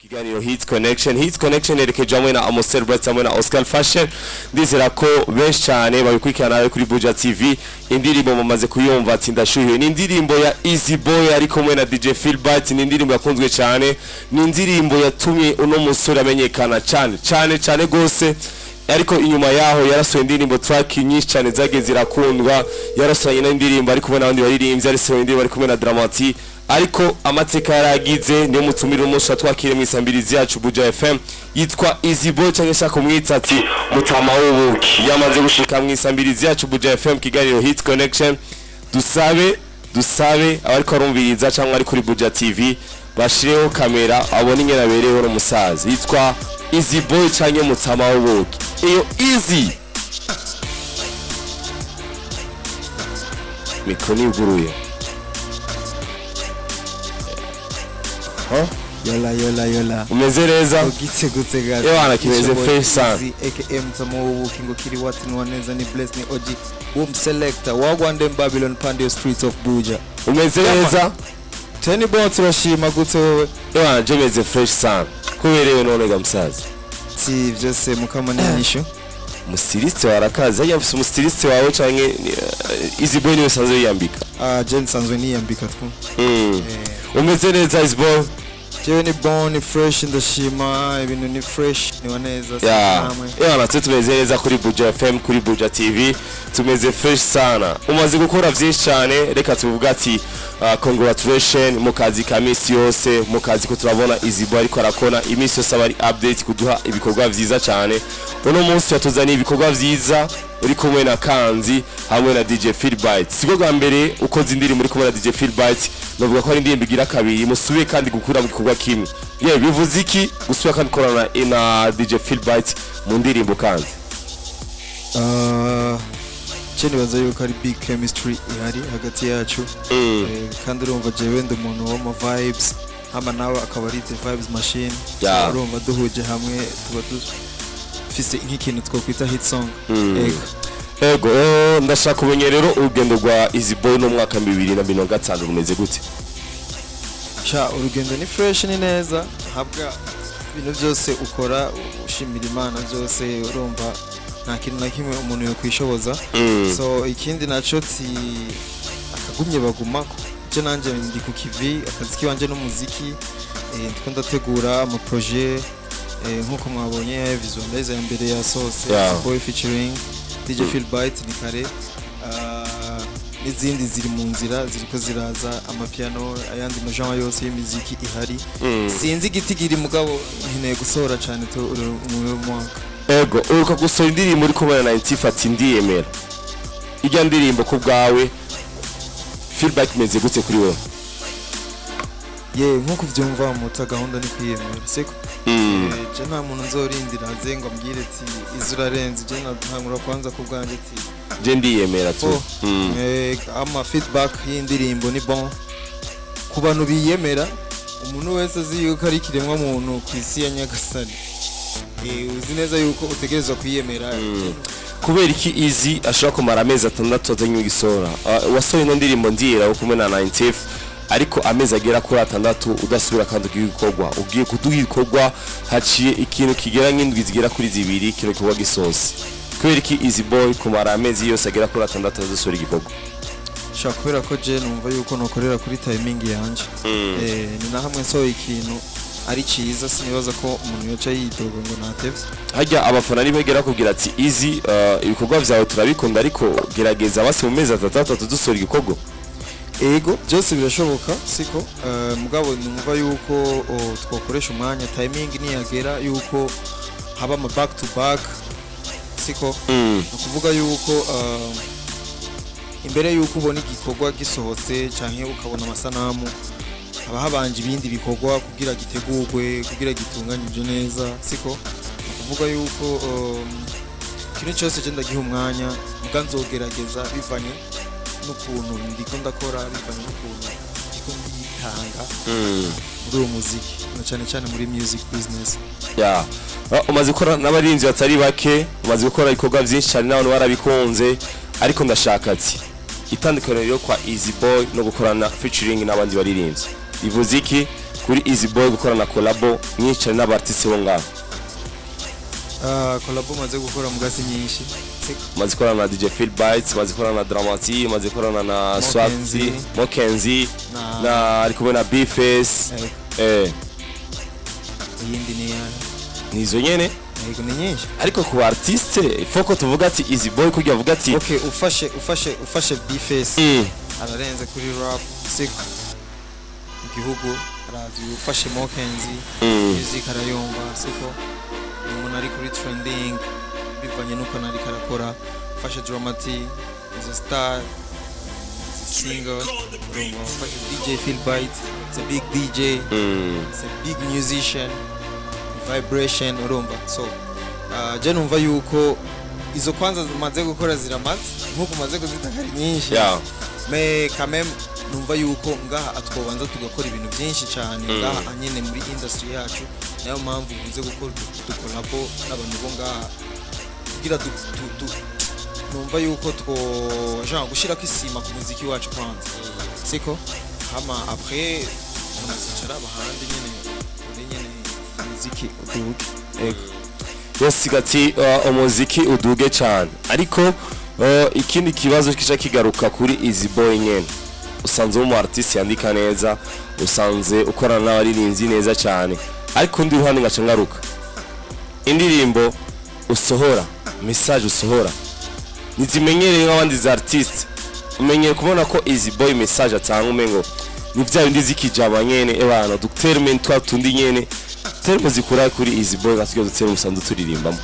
Kiganiro Hits Connection erekeje hamwe na Amostel Brats hamwe na Oscar Fashion ndizera ko benshi cyane babikurikirana kuri Buja TV indirimbo mumaze kuyumva ati ndashuhiwe ni indirimbo ya Eazy Boy ariko hamwe na DJ Philbert ni indirimbo yakunzwe cyane ni indirimbo yatumye uno musore amenyekana cyane gose ariko inyuma yaho yarasohoye indirimbo track nyinshi cyane zageze zirakundwa yarasohoye n'indirimbo ariko ubona abandi baririmbye yarasohoye indirimbo ariko hamwe na Dramati ariko amateka yaragize niyo mutumira umusha twakire mu isambirizi yacu Buja FM yitwa Eazy Boy cyangwa shaka kumwita ati mutama w'ubuki yamaze gushika mu isambirizi yacu Buja FM Kiganiro Hits Connection dusabe abariko arumviriza cyangwa ari kuri Buja TV bashireho kamera abone ingena bereho n'umusaza yitwa Eazy Boy cyangwa mutama w'ubuki iyo Eazy mikoni uguruye Yola umeze neza ugitse gato Yohana kimeze fresh sana aka mtamo w'ubukingo kiri wati nwaneza ni bless ni OG boom selector wagwande Babylon Pandio streets of Buja umeze neza Teni bot urashima gute wewe Yohana jemeze fresh sana kuberewe none gamusaza si byose mukamanyisho mustiliste warakaza yafise umustiliste wawe canke Eazy Boy niwe sanzwe yambika Jen sanzwe ni yambika twu umeze neza Eazy Boy jewe ni bon ni fresh ndashima ibintu ni fresh ni waneza sana tumeze neza kuri Buja FM kuri Buja TV tumeze fresh sana umaze gukora byinshi cyane reka tuvuga ati congratulations mu kazi ka misi yose mu kazi ko turabona Eazy Boy ariko arakona imisi yose abari update kuduha ibikorwa byiza cyane uno munsi yatuzaniye ibikorwa byiza uri kumwe na Kanzi hamwe na DJ Philbert siko bwa mbere ukoze indirimbo muri kumwe na DJ Philbert novuga ko ari indirimbo igira kabiri musubiye kandi gukura mu gikorwa kimwe bivuze iki gusubira kandi korana na DJ Philbert mu ndirimbo Kanzi cyane baza yuko ari big chemistry ihari hagati yacu kandi urumva jewe ndi umuntu wa ma vibes hama nawe akaba ari the vibes machine urumva duhuje hamwe tuba dufise nk'ikintu twokwita hit song ego ndashaka kumenya rero urugendo rwa Eazy Boy no mwaka 2025 rumeze gute urugendo ni fresh ni neza habwa ibintu byose ukora ushimira Imana byose urumva nta kintu na kimwe umuntu yo kwishoboza so ikindi naco ti akagumye bagumako je nanje ndi ku kivi akazi kiwanje no muziki ndiko ndategura ama projet nkuko mwabonye visualizer imbere ya Sauce Boy featuring DJ Philbert ni kare n'izindi ziri mu nzira ziriko ziraza amapiano ayandi majama yose y'imiziki ihari sinzi igiti giri mugabo nkeneye gusohora cyane to mu mwaka ego uruka gusohora indirimbo muri kumwe na Intifati ndiyemera ijya ndirimbo ku bwawe Philbert meze gute kuri wewe nkuko vyumva mu gahunda ni kwiyemera siko je nta muntu nzorindira haze ngo ambwire ati izura renze je ntamura kwanza ku bwanje ati je ndiyemera tu ama feedback y'indirimbo ni bon ku bantu biyemera umuntu wese azi yuko ari kiremwa muntu ku isi ya Nyagasani uzi neza yuko utegerezwa kwiyemera kubera iki Eazy ashaka kumara amezi 6 azanye igisora wasohoye no ndirimbo ndiyera ukumwe na 90 ariko amezi agera kuri 6 udasubira kandi ugikorwa ugiye kuduha ikorwa haciye ikintu kigera nk'indwi zigera kuri 2 kino kiwa gisosi kubera iki Eazy Boy kumara amezi yose agera kuri 6 azasura igikorwa kubera ko je numva yuko nokorera kuri timing yanje ni na hamwe so ikintu ari ciza sinibaza ko umuntu yoca yidoga ngo natevye hajya abafana nibegera kugira ati Eazy ibikorwa byawe turabikunda ariko gerageza basi mu mezi 3 dusura igikorwa ego byose birashoboka siko mugabo numva yuko twakoresha umwanya timing niyagera yuko haba ama back to back siko kuvuga yuko imbere yuko ubona igikorwa gisohotse canke ukabona amasanamu haba habanje ibindi bikorwa kugira gitegurwe kugira gitunganyije neza siko kuvuga yuko kintu cyose je ndagiha umwanya muganzogerageza bivanye n'ukuntu ndiko ndakora bivanye n'ukuntu ndiko nditanga muri uwo muziki na cyane muri music business umaze gukora n'abarinzi batari bake umaze gukora ibikorwa byinshi cyane n'abantu barabikunze ariko ndashaka ati itandukaniro kwa Eazy Boy no gukorana featuring n'abandi baririmbyi ivuze iki kuri Eazy Boy gukorana collabo nyinshi n'abartiste bo ngaho? Collabo maze gukora mu gasi nyinshi. Maze korana na DJ Phil Bites, maze korana na Dramati, maze korana na Swati, Mokenzi, na ari kumwe na B-Face. Yindi ni ya. Nizo nyene? Yego ni nyinshi. Ariko ku artiste foko tuvuga ati Eazy Boy kugira avuga ati okay, ufashe B-Face. Ararenze kuri rap siko. Igihugu arazi ufashe Mokenzi, music arayumva siko. Umuntu ari kuri trending bivanye nuko nari karakora. Ufashe Dramati is a star, is a singer. Ufashe DJ Phil Bites, it's a big DJ, it's a big musician. Vibration urumva. So je numva yuko izo kwanza maze gukora ziramaze nkuko maze kuzita kari nyinshi. Me quand même numva yuko ngaha atwobanza tugakora ibintu byinshi cyane ngaha anyene muri industry yacu, nayo mpamvu nze gukora dukorabo n'abantu bo ngaha kugira numva yuko genre gushira kwisima ku muziki wacu kwanza siko hama après tunazicara bahandi nyene muziki uduge. Yes gati umuziki uduge cyane, ariko ikindi kibazo kica kigaruka kuri Eazy Boy nyene. Usanze mu artiste yandika neza, usanze ukorana n'abaririmbyi neza cyane, ariko ndi ruhande ngaca ngaruka indirimbo usohora, message usohora nizimenyereye nk'abandi za artiste. Umenyere kubona ko Eazy Boy message atanga umengo ni bya bindi zikijaba nyene ebana duterme twa tundi nyene termo zikura kuri Eazy Boy gasigaye duterme usanze turirimbamo.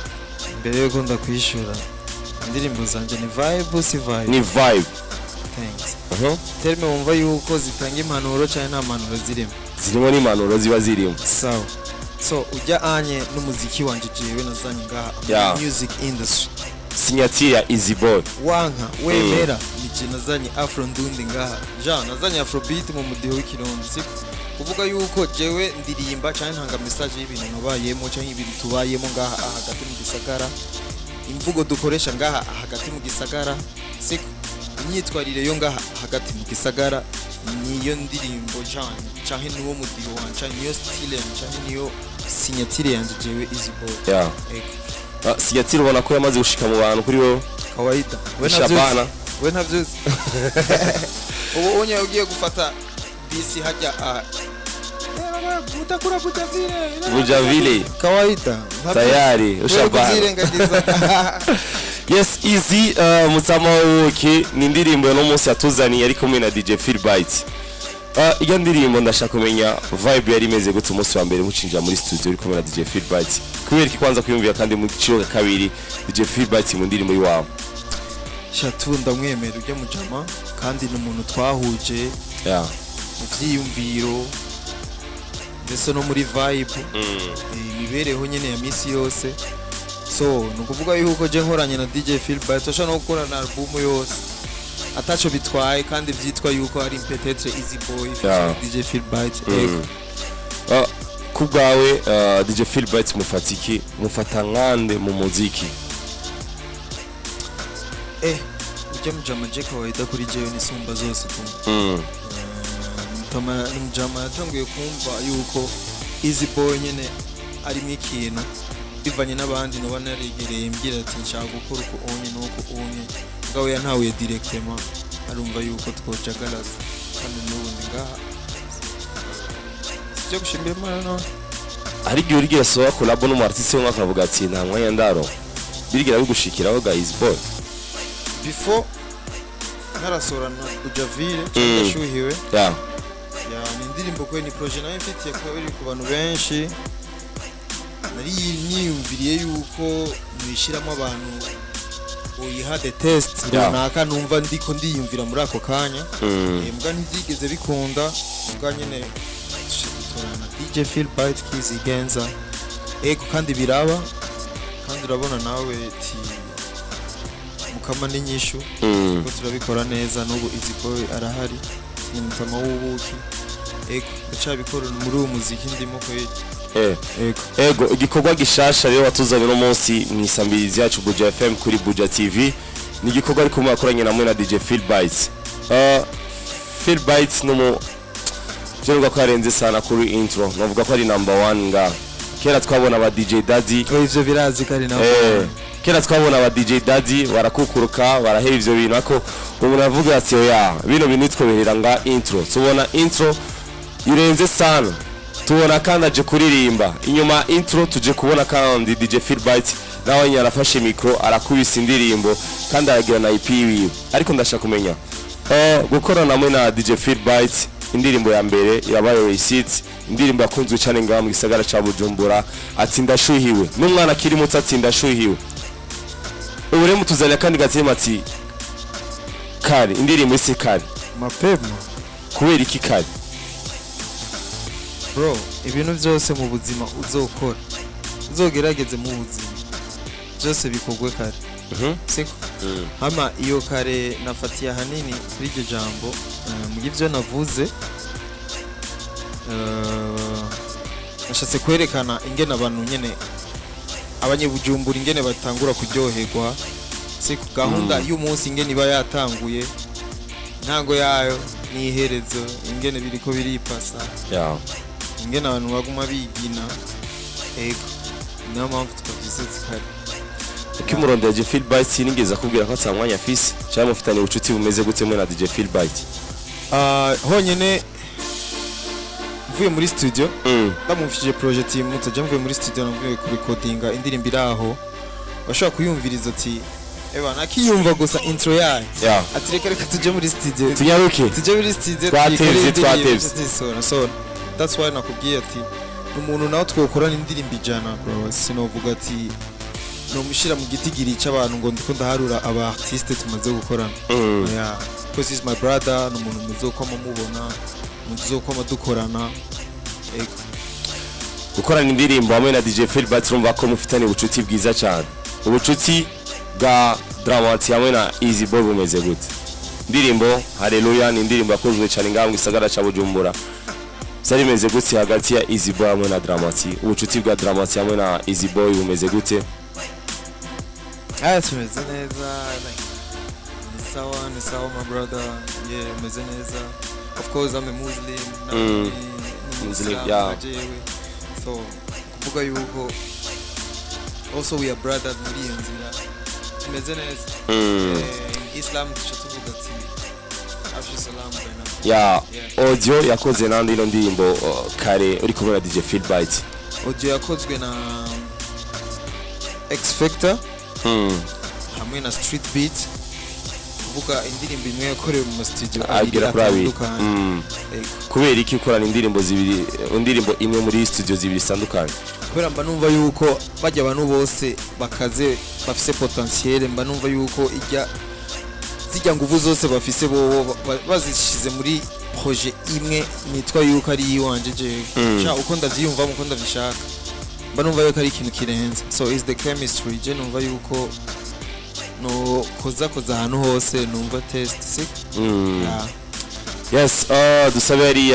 Mbere yuko ndakwishura indirimbo zanje ni vibe si vibe? Ni vibe. Thanks. Terme wumva yuko zitanga impanuro cyane nta mpanuro zirimo n'impanuro ziba zirimo. Sawa. So ujya anye n'umuziki wanje jewe nazanye ngaha music industry. Signature ya Eazy Boy. Wanka wemera nije nazanye afro ndundi ngaha. Nazanye afrobeat mu mudiho w'ikirundi siko. Kuvuga yuko jewe ndirimba cyane ntanga message y'ibintu nabayemo cyane ibintu tubayemo ngaha hagati mu gisagara. Imvugo dukoresha ngaha hagati mu gisagara siko. Imyitwarire yo ngaha hagati mu gisagara niyo ndirimbo cyane niwo mudiho wanje niyo style cyane niyo signature yanje jewe Eazy Boy. Signature ubona ko yamaze gushika mu bantu kuri wowe kawaida. We ntavyuzi. Ubu onye ugiye gufata bisi hajya utakura Bujavile kawaida tayari ushabana. Yes Eazy mutama woke ni indirimbo no munsi yatuzaniye ariko mwe na DJ Phil Bites. Iyo ndirimbo ndashaka kumenya vibe yari imeze gute umunsi wa mbere mucinjira muri studio uri kumwe na DJ Phil Bites. Kubera kwanza kwiyumvira kandi mu cyo kabiri DJ Phil Bites mu ndirimbo yiwawe. Shatunda mwemera ujya mu jama kandi n'umuntu twahuje ivyiyumviro ndetse no muri vibe imibereho nyene ya misi yose. So nukuvuga yuko je nkoranye na DJ Phil Bites ashaka no gukora na album yose atacho bitwaye kandi vyitwa yuko ari peut-être Eazy Boy DJ Phil Bites. Kubwawe DJ Phil Bites mufatiki mufata nkande mu muziki? Ujya mujama je kawaida kuri jewe nisumba zose tu. Mujama yatanguye kumva yuko Eazy Boy nyene ari mwikintu bivanye n'abandi no banaregereye mbira ati nshaka gukora uko onye nuko onye ngawe yantawe directement arumva yuko twojagaraza kandi n'ubundi ngaha sije gushimira Imana no ari gihe urigiye soa collab no artiste umwe akavuga ati nta mwanya ndaro birigira bigushikiraho guys boy before narasorana Bujavile cyashuhiwe ni indirimbo kwe ni projet nayo mfitiye kabiri ku bantu benshi nari niyumviriye yuko mwishiramo abantu oyiha the test runaka numva ndiko ndiyumvira muri ako kanya mbwa ntigeze bikunda mbwa nyene turana DJ Phil Bites kizigenza kandi biraba kandi urabona nawe ti mukama n'inyishu ko turabikora neza n'ubu Eazy Boy arahari ni mutama w'ubuki ndacabikora muri uwo muziki ndimo ko ego igikorwa gishasha rero watuzanye no munsi mwisambirizi yacu Buja FM kuri Buja TV ni igikorwa ariko mwakoranye namwe na DJ Phil Bites. Phil Bites Jeruga ko arenze sana kuri intro navuga ko ari number 1 nga kera twabona aba DJ Daddy ivyo birazi kari nawe kera twabona aba DJ Daddy barakukuruka barahera ivyo bintu ako umuntu avuga ati oya bino bintu twoberera nga intro tubona intro irenze sana tubona kandi aje kuririmba inyuma intro tuje kubona kandi DJ Feelbite nawe yarafashe micro arakubisa indirimbo kandi aragira na EP wiwe ariko ndashaka kumenya gukorana namwe na DJ Feelbite indirimbo ya mbere yabaye receipt indirimbo yakunzwe cyane ngaha mu gisagara ca Bujumbura ati ndashuhiwe n'umwana kiri muto ati ndashuhiwe ubure mutuzanya kandi gatsema ati kare indirimbo isi kare mapema kubera iki kare bro ibintu byose mu buzima uzokora uzogerageze mu buzima byose bikogwe kare siko hama iyo kare nafatiye hanini kuri iryo jambo mu givyo navuze nashatse kwerekana ingene abantu nyene abanyebujumbura ingene batangura kuryoherwa siko gahunda y'umunsi ingene iba yatanguye ntango yayo niherezo ingene biriko biripasa ingene abantu baguma bigina ego niyo mpamvu tukavyise kare ukimurondera Feelbite sinigeze akubwira ko atsamwanya afise cyangwa mufitanye ubucuti bumeze gute mwe na DJ Feelbite honyene mvuye muri studio ndamufishije project muto je mvuye muri studio navuye ku recordinga indirimbo bashaka kuyumviriza ati eba nakiyumva gusa intro yayo ati reka tuje muri studio tunyaruke tuje muri studio twatevye so that's why nakubwiye ati umuntu nawe twokorana indirimbo ijana bro sinovuga ati no mushira mu gitigiri cy'abantu ngo ndiko ndaharura aba artiste tumaze gukorana because is my brother no muntu muzokoma mubona muzokoma dukorana gukorana indirimbo hamwe na DJ Feelbite urumva ko mufitanye ubucuti bwiza cyane ubucuti bwa Dramati hamwe na Eazy Boy bumeze gute indirimbo Hallelujah ni indirimbo yakozwe cyane ngaho mu gisagara ca Bujumbura zari meze gute hagati ya Eazy Boy hamwe na Dramati ubucuti bwa Dramati hamwe na Eazy Boy bumeze gute tumeze neza ni sawa my brother meze neza of course I'm a Muslim so kuvuga yuko also we are brothers muri iyo nzira tumeze neza Islam tuvuga ati afshalam bana audio yakoze nandi ino ndirimbo kare uri kumwe na DJ Feelbite audio yakozwe na X Factor hamwe na Street Beat kuvuga indirimbo imwe yakorewe mu studio agira prabi kubera iki ukorana indirimbo zibiri indirimbo imwe muri studio zibiri sandukanye kubera mba numva yuko bajya abantu bose bakaze bafise potentiel mba numva yuko zijya nguvu zose bafise bo bazishize muri projet imwe nitwa yuko ari iwanje je uko ndavyiyumva uko ndabishaka mba numva yuko ari ikintu kirenze so is the chemistry je numva yuko no koza ahantu hose numva test yes dusabe ari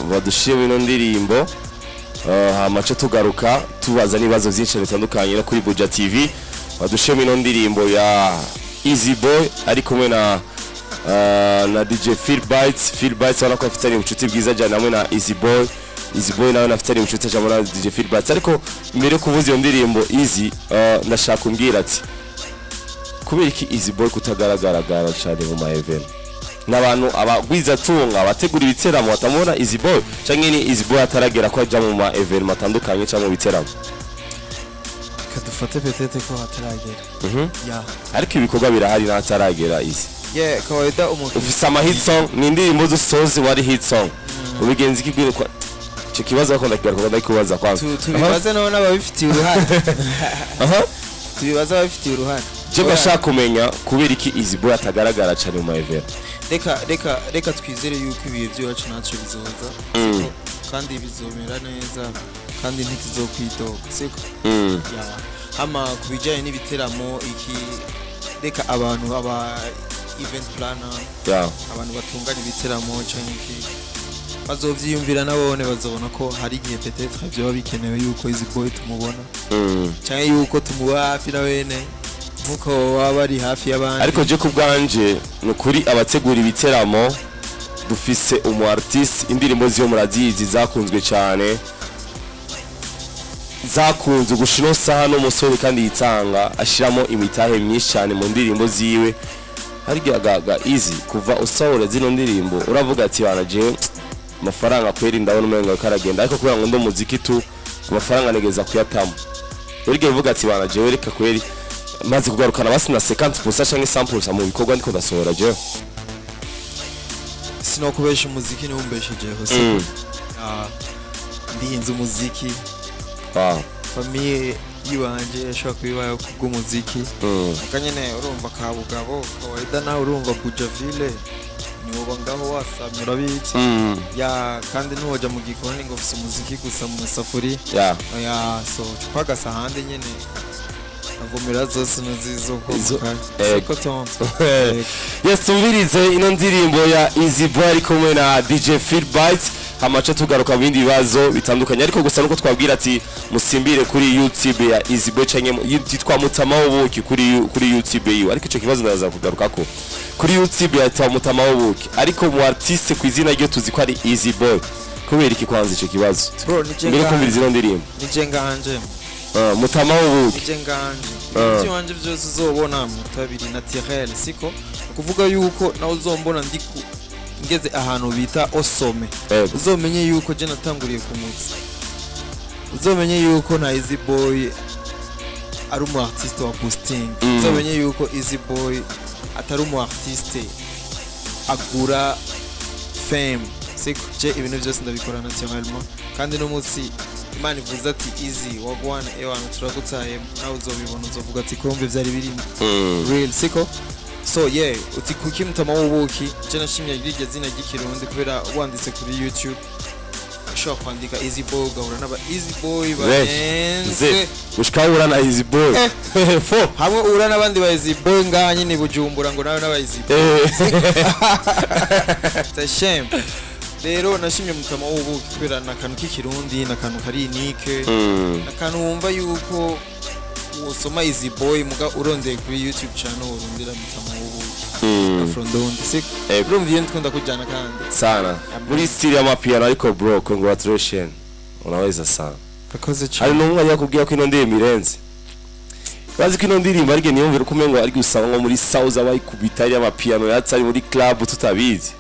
badushime ino ndirimbo hamace tugaruka tubaza nibazo byinshi bitandukanye no kuri Buja TV badushime ino ndirimbo ya Eazy Boy ari kumwe na DJ Feelbite wana ko afitanye ubucuti bwiza cyane hamwe na Eazy Boy nawe nafitanye ubucuti cyane na DJ Feelbite ariko mbere kuvuza iyo ndirimbo Eazy ndashaka kumbwira ati kubera iki Eazy Boy kutagaragara cyane mu ma event n'abantu abagwiza tunga abategura ibiteramo batamubona Eazy Boy cyangwa ni Eazy Boy ataragera ko ajya mu ma event matandukanye cyangwa mu biteramo kadufate petete ko hataragera ariko ibikorwa birahari n'ataragera Eazy kawaida umuntu ufise ama hit song ni indirimbo zose wari hit song ubigenzi kigwire kwa cyo kibazo bakunda kigaruka ndikubaza kwanza tubibaza none ababifitiye uruhare tubibaza ababifitiye uruhare je bashaka kumenya kubera iki Eazy Boy atagaragara cyane mu ma event reka twizere yuko ibihe byacu natwe bizoza kandi bizomera neza kandi ntituzokwidoga siko hama kubijanye n'ibiteramo iki reka abantu aba event planner abantu batunganya ibiteramo cyangwa iki bazovyiyumvira nabone bazobona ko hari igihe peut-être byo bikenewe yuko Eazy Boy tumubona cyangwa yuko tumuba hafi na wene nkuko waba ari hafi y'abandi ariko je kubwanje nukuri abategura ibiteramo dufise umu artiste indirimbo ziyo murazizi zakunzwe cyane zakunze gushino saha no musore kandi yitanga ashiramo imitahe myinshi cyane mu ndirimbo ziwe harya Eazy kuva usahura zino ndirimbo uravuga ati bana je amafaranga kweri ndabona umenga karagenda ariko kubera ngo ndo muziki tu amafaranga negeza kuyatamo urige uvuga ati bana je reka kweri maze kugarukana basi na 50% canke 100% mu bikorwa ndiko ndasohora je sinokubesha umuziki niwumbesheje hose ndihinze umuziki famille yiwanje yashaka kubibayo kubw'umuziki akanyene urumva kabugabo kawaida nawe urumva Bujaville niwoba ngaho wasamye urabitse ya kandi nuhoja mu gikoni ngo ufise umuziki gusa mu safuri ya so tupagasa hande nyene avumira zose nuzizo ko tonto yes tumvirize ino ndirimbo ya Eazy Boy ari kumwe na DJ Feedback hamaca tugaruka bindi bibazo bitandukanye ariko gusa nuko twabwira ati musimbire kuri YouTube ya Eazy Boy canke yitwa Mutama w'ubuki kuri YouTube yiwe ariko ico kibazo ndaza kugaruka ko kuri YouTube ya Mutama w'ubuki ariko mu artiste ku izina ryo tuzi ko ari Eazy Boy kubera iki kwanza ico kibazo mbere kumviriza ino ndirimbo nije nganje Mutama w'ubuki nije nganje ibyo wanje byose uzobona mutabiri naturel siko kuvuga yuko nawe uzombona ndiku ngeze ahantu bita osome uzomenye yuko je natanguriye kumutsi uzomenye yuko na Eazy Boy ari umu artiste wa posting uzomenye yuko Eazy Boy atari umu artiste agura fame siko je ibintu byose ndabikora naturellement kandi no munsi Imana ivuze ati Eazy wagwana ewana turagutaye nawe uzobibona uzovuga ati kombe vyari birimo real siko so yeah uti kuki Mutama w'ubuki je nashimye iryo zina ry'ikirundi kubera wanditse kuri YouTube ushobora kwandika Eazy Boy ugahura n'aba Eazy Boy barenze ushikahura na Eazy Boy fo hamwe uhura n'abandi ba Eazy Boy ngaha nyine Bujumbura ngo nawe n'aba Eazy Boy it's a shame rero nashimye Mutama w'ubuki kubera nakantu k'ikirundi nakantu kari unique nakantu wumva yuko usoma Eazy Boy muga urondeye kuri YouTube channel urundira Mutama w'ubuki from down sick urumviye ndikunda kujana kandi sana muri style ya mapiano ariko bro congratulations unaweza sana kakoze cyane ari numwe yakubwiye ko ino ndirimbo irenze bazi ko ino ndirimbo arige niyumvira uko umengo ari gusanga nko muri South abayikubita ya mapiano yatsari muri club tutabizi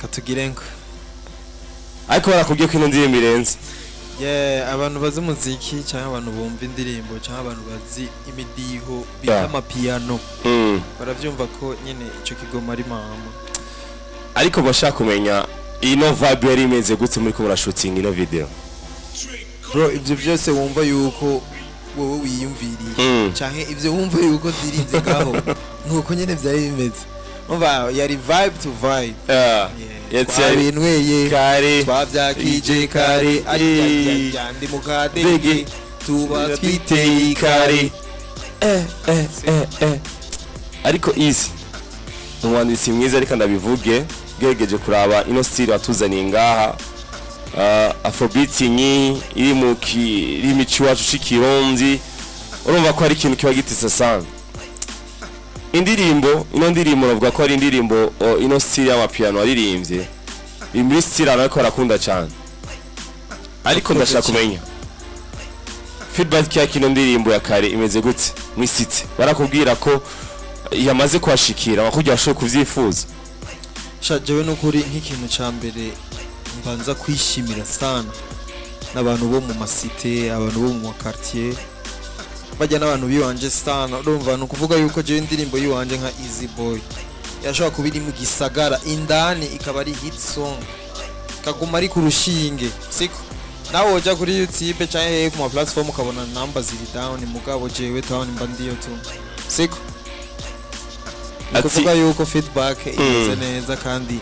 katugirenko ariko barakubwiye ko ino ndirimbo irenze abantu bazi muziki cyangwa abantu bumva indirimbo cyangwa abantu bazi imidiho bita amapiano baravyumva ko nyene ico kigoma ari mama ariko bashaka kumenya ino vibe yari imeze gute muri ko murashooting ino video bro ibyo byose wumva yuko wowe wiyumviriye cyangwa ibyo wumva yuko ndirinze gaho nuko nyene byari bimeze umva yari vibe to vibe yatsinweye kare twabyakije kare ndi mukadege tuba twiteye kare ariko Eazy umwanditsi mwiza ariko ndabivuge gegeje kuraba ino style watuzaniye ngaha afrobeat nyi iri mu kirimi wacu cikironzi urumva ko ari ikintu kiba gitise sana ino ndirimbo navuga ko ari indirimbo ino style y'amapiano aririmbye muri style ariko arakunda cyane ariko ndashaka kumenya feedback ya kino ndirimbo ya kare imeze gute mwisitse barakubwira ko yamaze kwashikira bakujya bashobora kuvyifuza shajewe n'ukuri nk'ikintu ca mbere mbanza kwishimira sana n'abantu bo mu masite abantu bo mu quartier bajya n'abantu biwanje sana urumva no kuvuga yuko je indirimbo yiwanje nka Eazy Boy yashobora kubiri mu gisagara indani ikaba ari hit song kaguma ari kurushinge siko nawe uja kuri YouTube cyangwa ku ma platform ukabona number ziri down mugabo jewe down mba ndiyo tu siko kuvuga yuko feedback imeze neza kandi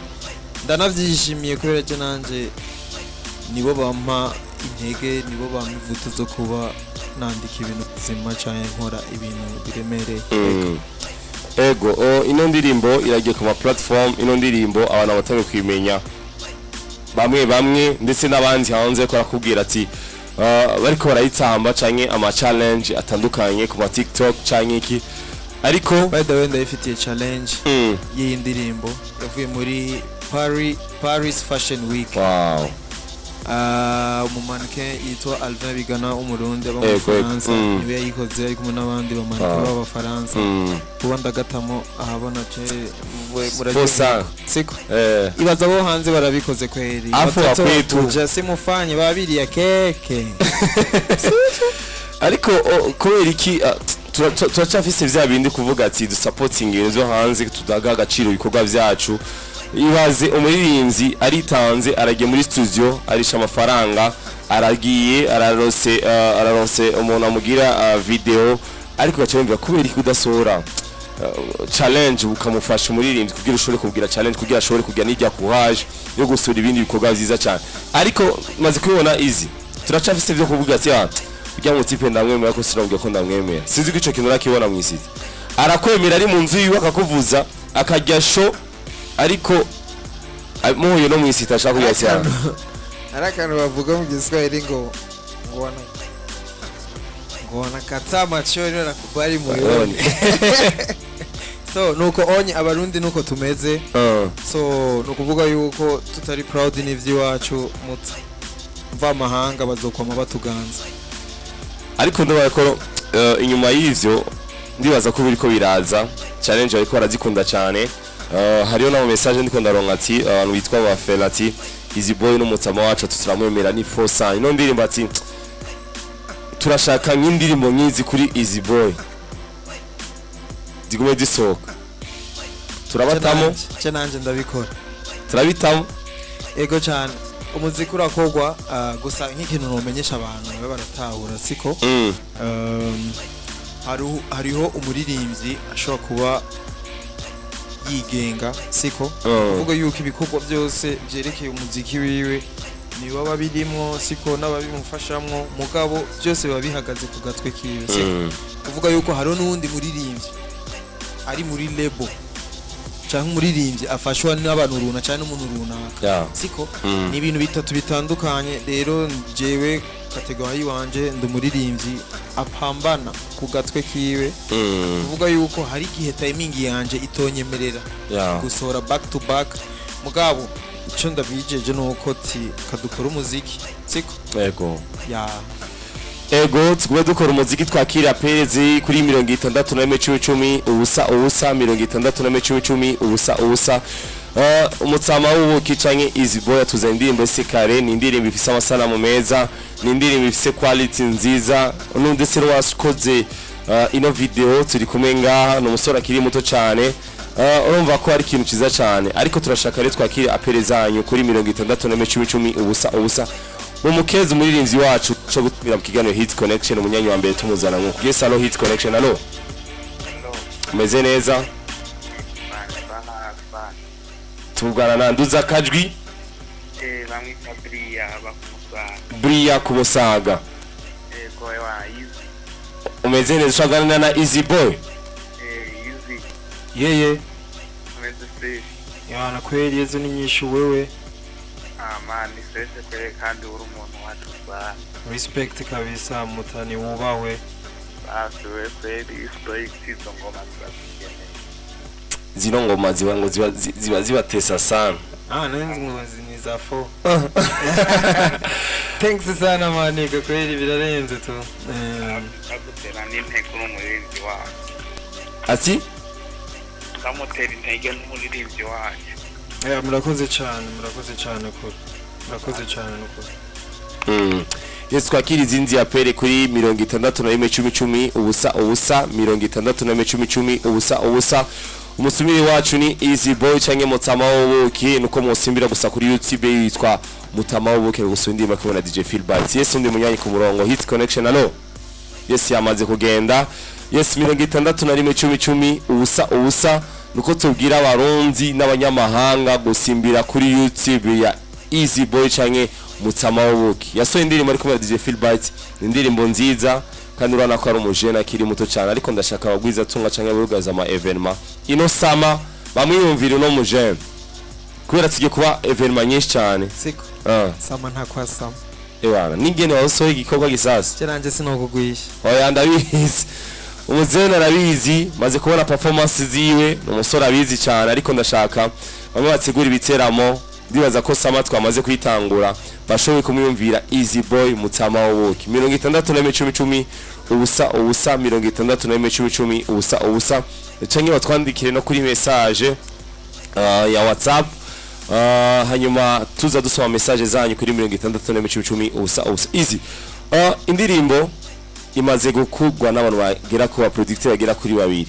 ndanavyishimiye kubera je nanje nibo bampa intege nibo bampa ivuto zo kuba nandika ibintu bizima cyane nkora ibintu biremereye ego ino ndirimbo iragiye ku ma platform ino ndirimbo abantu batari kwimenya bamwe ndetse n'abandi hanze ko rakubwira ati bariko barayitamba canke ama challenge atandukanye ku ma TikTok canke iki ariko by the way ndayifitiye challenge y'iyi ndirimbo yavuye muri Paris Fashion Week. Wow. Umumanike yitwa Alvin Bigana umurundi aba mu Faransa niwe yayikoze ari kumwe n'abandi bamanike b'abafaransa kuba ndagatamo ahabona Fosa siko ibaza bo hanze barabikoze kweri afu akwetu simufanye babiriya keke ariko kubera iki turacafise vya bindi kuvuga ati du supporting ibintu zo hanze tudaga agaciro ibikorwa vyacu. Ibaze umuririmbyi aritanze aragiye muri studio arisha amafaranga aragiye araronse umuntu amugira video ariko bacumvira kubera iki kudasohora challenge ukamufasha umuririmbyi kugira ushobore kubwira challenge kugira ashobore kugira n'ijya courage yo gusura ibindi bikorwa vyiza cyane. Ariko maze kubona Eazy turacafise byo kuvuga ati kujya mu tipe ndamwemera ko sinavuga ko ndamwemera sinzi ko ico kintu rakibona mu isi arakwemera ari mu nzu yiwe akakuvuza akajya show ariko muhuye no mwisi tashaka kuyasya arakantu bavuga mu Giswahili ngo wanakata machoni na kubali moyoni. So nuko onye abarundi nuko tumeze so nukuvuga yuko tutari proud n'ivyiwacu mva mahanga bazokwama batuganza ariko ndabaye ko inyuma y'ivyo ndibaza ko biriko biraza challenge ariko barazikunda cyane. Hariyo na message ndiko ndaronka ati abantu bitwa ba Felati Eazy Boy n'umutsama wacu turamwemera ni Fosa ino ndirimbo ati turashaka nk'indirimbo nyizi kuri Eazy Boy digume disoka turabatamo cyo nanje ndabikora turabitamo ego cyane umuziki urakogwa gusa nk'ikintu nomenyesha abantu babe baratahura siko hariho umuririmbyi ashobora kuba yigenga siko kuvuga yuko ibikorwa byose byerekeye umuziki wiwe ni baba birimo siko n'ababimufashamwo mugabo byose biba bihagaze ku gatwe kiwe siko kuvuga yuko hariho n'undi muririmbyi ari muri label cyangwa umuririmbyi afashwa n'abantu runaka cyangwa n'umuntu runaka siko ni ibintu bitatu bitandukanye. Rero jewe kategori wanje ndumuririmbyi apambana ku gatwe kiwe kuvuga yuko hari igihe timing yanje itonyemerera gusohora back to back mugabo ico ndabijeje nuko kadukora umuziki siko ego tugwe dukora umuziki twakira perezi kuri 60 ubusa 60 ubusa umutsama w'ubuki canke Eazy Boy atuzanye indirimbo sikare ni indirimbo ifise amasanamu meza ni indirimbo ifise quality nziza n'undi se waskoze ino video turi kumwe ngaha no musora kiri muto cyane urumva ko ari ikintu ciza cyane ariko turashaka rero twakira aperezanyu kuri 60 ubusa umukezi umuririmbyi wacu cyo gutumira mu kiganiro Hit Connection umunyanyi wa mbere tumuzana nko kugiye salo Hit Connection. Allo umeze neza tugana nanduza kajwi bamwita Bria kumusaga umeze neza ushagana na Eazy Boy Eazy yeye umeze fresh yana kweli yezo ni nyinshi wewe man ni fresh kweli kandi uri umuntu wacu ba respect kabisa mutani wubawe basi we kweli story tizo ngoma zino ngoma ziba zibatesa sana nenzi ngozi ni za 4 thanks sana maniga kweli birarenze tu agutera n'intego n'umuririmbyi wacu ati kamutera intege n'umuririmbyi wacu murakoze cyane ko murakoze cyane nuko yes twakira izinzi ya pere kuri 61 ubusa 61 ubusa umusumiri wacu ni Eazy Boy canke mutama w'ubuki nuko musimbira gusa kuri YouTube yitwa mutama w'ubuki gusundima kubona DJ Philbert. Yes undi munyanyi ku murongo Hit Connection. Allo yes yamaze kugenda yes 61 ubusa nuko tubwira abaronzi n'abanyamahanga gusimbira kuri YouTube ya Eazy Boy canke mutama w'ubuki yasoye indirimbo ari kumwe DJ Philbert indirimbo nziza kandi urana ko ari umujene akiri muto cyane ariko ndashaka abagwiza tunga canke burugaza ama evenement ino sama bamwiyumvira no mujene kubera tujye kuba evenement nyinshi cyane siko sama nta kwa sama ewana ningene wasoye igikorwa gisasa cyaranje sinokugwisha oya ndabizi umuzene arabizi maze kubona performance ziwe umusore abizi cyane ariko ndashaka bamwe bategura ibiteramo ndibaza ko sama twamaze kwitangura bashoboye kumwumvira Eazy Boy Mutama w'ubuki 66 ubusa 66 ubusa canke batwandikire no kuri message ya WhatsApp hanyuma tuza dusoma message zanyu kuri 66 ubusa Eazy indirimbo imaze gukugwa n'abantu bagera ku ba producteur bagera kuri babiri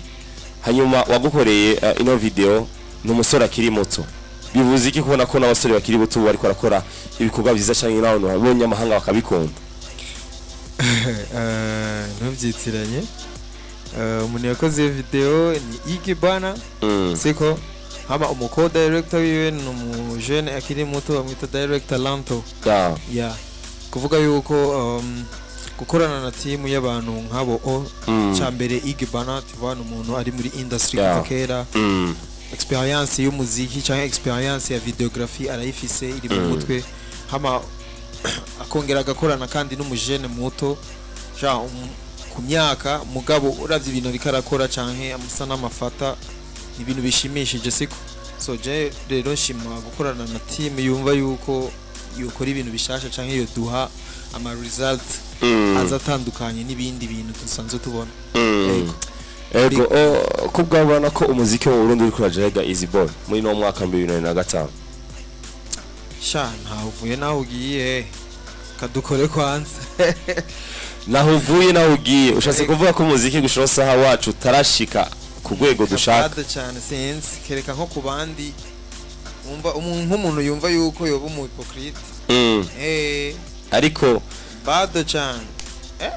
hanyuma wagukoreye ino video n'umusore akiri muto bivuze iki kubona ko n'abasore bakiri buto bari korakora ibikorwa byiza cyane n'abantu babonye amahanga bakabikunda nubyitiranye umuntu yakoze video ni Iggy bana siko hama umuko director wiwe n'umujene akiri muto bamwita director Lanto ya kuvuga yuko gukorana na team y'abantu nk'abo cyambere Iggy bana tuvana umuntu ari muri industry kera experience y'umuziki cyangwa experience ya videography arayifise iri mu mutwe hama akongera agakorana kandi n'umujene muto ku myaka mugabo uravye ibintu bikarakora canke amusa n'amafata ibintu bishimishije siko so je rero shima gukorana na team yumva yuko yokora ibintu bishasha canke yo duha ama result azatandukanye n'ibindi bintu dusanzwe tubona ego kubwabana ko umuziki wa Burundi uri kurajega Eazy Boy muri no mwaka 2025 ntaho uvuye naho ugiye kadukore kwanza naho uvuye naho ugiye ushatse kuvuga ko umuziki gushorosa ha wacu tarashika ku rwego dushaka cyane sinzi kereka nko ku bandi umva nk'umuntu yumva yuko yoba mu hypocrite ariko bado cyane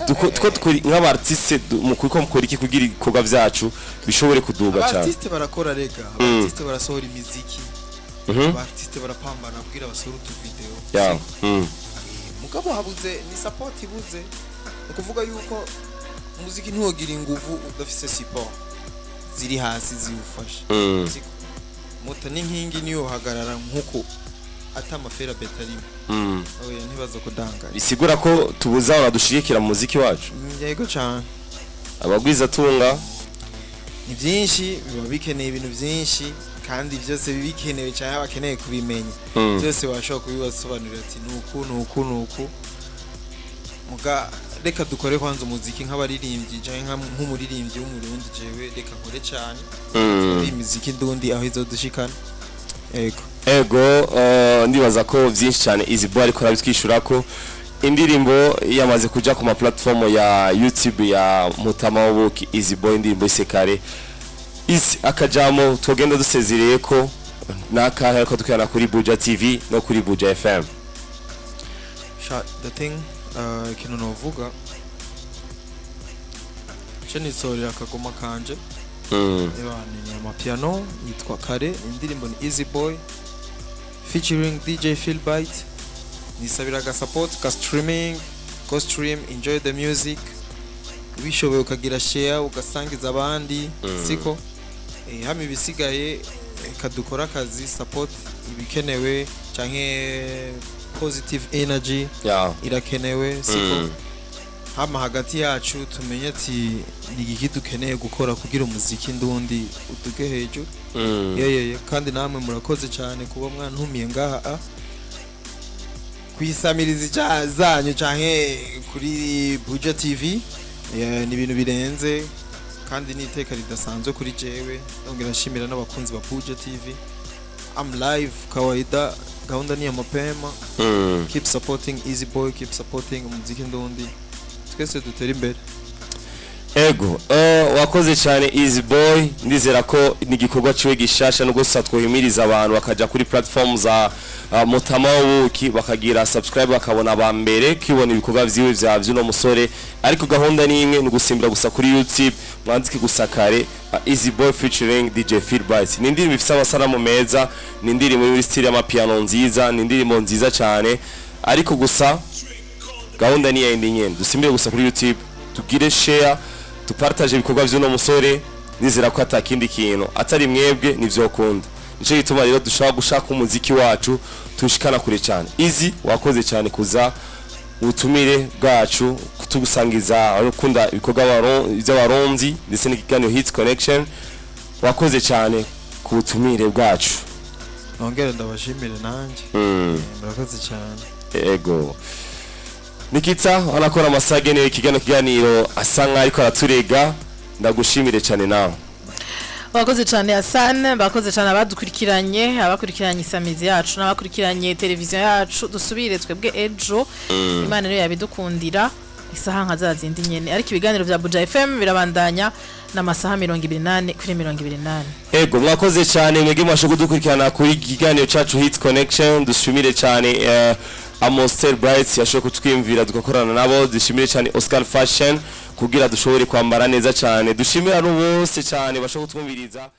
two tukuri nk'abartiste mukuko mukora iki kugira ibikorwa byacu bishobore kuduga cyane abartiste barakora rega abartiste barasohora imiziki abartiste barapambana abwira basohora utu video mugabo habuze ni support ibuze ukuvuga yuko umuziki ntiwogira inguvu udafise support ziri hasi ziwufasha moto n'inkingi niyo hagarara nkuko atamafera betarimo oya ntibazo kudanga bisigura ko tubuza baradushigikira mu muziki wacu yego cyane abagwiza tunga ni byinshi biba bikeneye ibintu byinshi kandi byose bikenewe cyane abakeneye kubimenya byose washobora kubibasobanurira ati nuku muga reka dukore kwanza umuziki nk'abaririmbyi cyangwa nk'umuririmbyi w'umurundi jewe reka nkore cyane imiziki ndundi aho izo dushikana ego ndibaza ko byinshi cyane Eazy Boy ariko arabitwishura ko indirimbo yamaze kuja ku ma platform ya YouTube ya Mutama w'ubuki Eazy Boy indirimbo isekare isi akajamo tugenda dusezereye ko nakahe ariko tukana kuri Buja TV no kuri Buja FM the thing ikintu novuga cheni sorry akagoma kanje ni amapiano yitwa Kare indirimbo ni Eazy Boy featuring DJ Philbite nisabira ga support ka streaming go stream enjoy the music bishoboye ukagira share ugasangiza abandi siko hami bisigaye kadukora akazi support ibikenewe canke positive energy irakenewe siko hama hagati yacu tumenye ati ni igiki dukeneye gukora kugira umuziki ndundi uduge hejuru yeye kandi namwe murakoze cyane kuba mwantumiye ngaha kwisamiriza zanyu canke kuri Buja TV ni ibintu birenze kandi niteka ridasanzwe kuri jewe ndongera nshimira n'abakunzi ba Buja TV I'm live kawaida gahunda ni ya mapema keep supporting Eazy Boy keep supporting umuziki ndundi twese dutera imbere ego wakoze cyane Eazy Boy ndizera ko ni gikorwa ciwe gishasha no gusa twohimiriza abantu bakaja kuri platform za Mutama w'ubuki bakagira subscribe bakabona abambere kibona ibikorwa vyiwe vyavyo no musore ariko gahunda ni imwe ni gusimbira gusa kuri YouTube mwanziki gusakare Eazy Boy featuring DJ Philbite ni indirimbo ifite amasanamu meza ni indirimbo muri style y'amapiano nziza ni indirimbo nziza cyane ariko gusa gahunda ni yindi nyene dusimbire gusa kuri YouTube tugire share tupartage ibikorwa vy'uno musore nizera ko atakindi kintu atari mwebwe nivyo kunda nico gituma rero dushaka gushaka umuziki wacu tushikana kure cyane Eazy wakoze cyane kuza ubutumire bwacu kutugusangiza arukunda ibikorwa by'abaronzi ndetse n'ikiganiro Hits Connection wakoze cyane ku butumire bwacu nongere ndabashimire nanje murakoze cyane ego Nikita anakora amasagene kiganiro asa nka ariko araturega ndagushimire cyane nawe Bakoze cyane Hassan bakoze cyane abadukurikiranye isamizi yacu n'abakurikiranye televiziyo yacu dusubire twebwe ejo Imana rero yabidukundira isaha nka zazindi nyene ariko ibiganiro vya Buja FM birabandanya n'amasaha 28 kuri 28 ego mwakoze cyane mwege mwasho kudukurikirana kuri kiganiro cyacu Hit Connection dushimire cyane Amostel Bright yashoye kutwimvira dukorana nabo dushimire cyane Oscar Fashion kugira dushobore kwambara neza cyane dushimira no bose cyane bashobora kutwumviriza